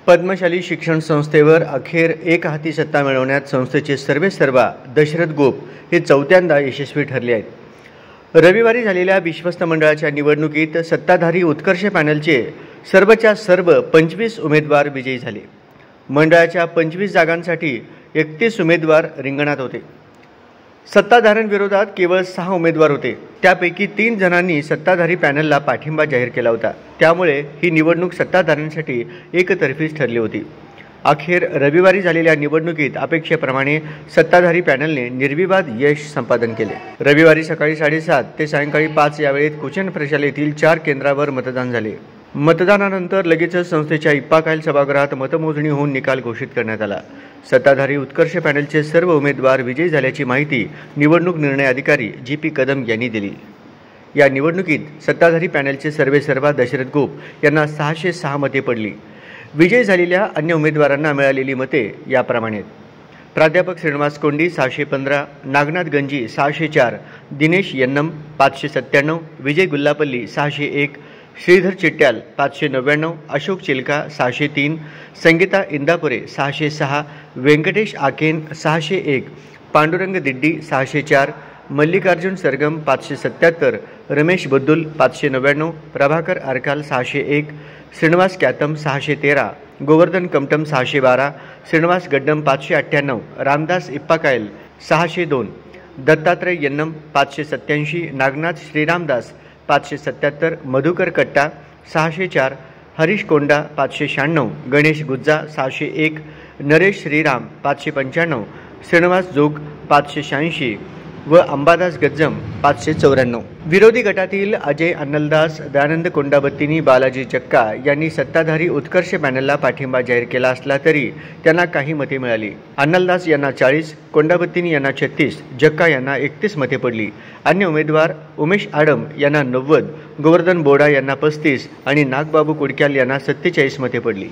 पद्मशाली शिक्षण संस्थेवर अखेर एकहाती सत्ता मिळवण्यात संस्थेचे सर्वेसर्वा दशरथ गोप हे चौथ्यांदा यशस्वी ठरले आहेत। रविवारी झालेल्या विश्वस्त मंडळाच्या निवडणुकीत सत्ताधारी उत्कर्ष पॅनलचे सर्वच्या सर्व 25 उमेदवार विजयी झाले। मंडळाच्या 25 जागांसाठी 31 उमेदवार रिंगणात होते। सत्ताधाऱ्यांविरोधात केवळ 6 उमेदवार होते। त्यापैकी 3 जणांनी सत्ताधारी पॅनलला पाठिंबा जाहीर केला होता। त्यामुळे ही निवडणूक सत्ताधाऱ्यांसाठी एकतर्फीच ठरली होती। अखेर रविवारी झालेल्या निवडणुकीत अपेक्षेप्रमाणे सत्ताधारी पॅनलने निर्विवाद यश संपादन केले। रविवारी सकाळी 7:30 ते सायंकाळी 5 या वेळेत कुचन प्रशालेतील 4 केंद्रावर मतदान झाले। मतदानानंतर लगेचच संस्थेच्या इप्पाकायल सभागृहात मतमोजणी होऊन निकाल घोषित करण्यात आला। सत्ताधारी उत्कर्ष पॅनलचे सर्व उमेदवार विजयी झाल्याची माहिती निवडणूक निर्णय अधिकारी जी.पी. कदम यांनी दिली। या निवडणुकीत सत्ताधारी पॅनलचे सर्वेसर्वा दशरथ गोप यांना 606 मते पडली। विजयी झालेल्या अन्य उमेदवारांना मिळालेली मते याप्रमाणे: प्राध्यापक श्रीनिवास कोंडी 615, नागनाथ गंजी 604, दिनेश यन्नम 597, विजय गुल्लापल्ली 601, श्रीधर चिट्याल 599, अशोक चिलका 603, संगीता इंदापुरे 606, व्यंकटेश आकेन 601, पांडुरंग दिड्डी 604, मल्लिकार्जुन सरगम 577, रमेश बद्दुल 599, प्रभाकर आरकाल 601, श्रीनिवास कॅतम 613, गोवर्धन कमटम 612, श्रीनिवास गड्डम 598, रामदास इप्पाकायल 602, दत्तात्रय यन्नम 587, नागनाथ श्रीरामदास 577, मधुकर कट्टा 604, हरीश कोंडा 596, गणेश गुज्जा 601, नरेश श्रीराम 595, श्रीनिवास जोग 586 व अंबादास गज्जम 594। विरोधी गटातील अजय अन्नलदास, दयानंद कोंडाबत्तीनी, बालाजी जक्का यांनी सत्ताधारी उत्कर्ष पॅनलला पाठिंबा जाहीर केला असला तरी त्यांना काही मते मिळाली। अन्नलदास यांना 40, कोंडाबत्तीनी यांना 36, जक्का यांना 31 मते पडली। अन्य उमेदवार उमेश आडम यांना 90, गोवर्धन बोडा यांना 35 आणि नागबाबू कुडक्याल यांना 47 मते पडली।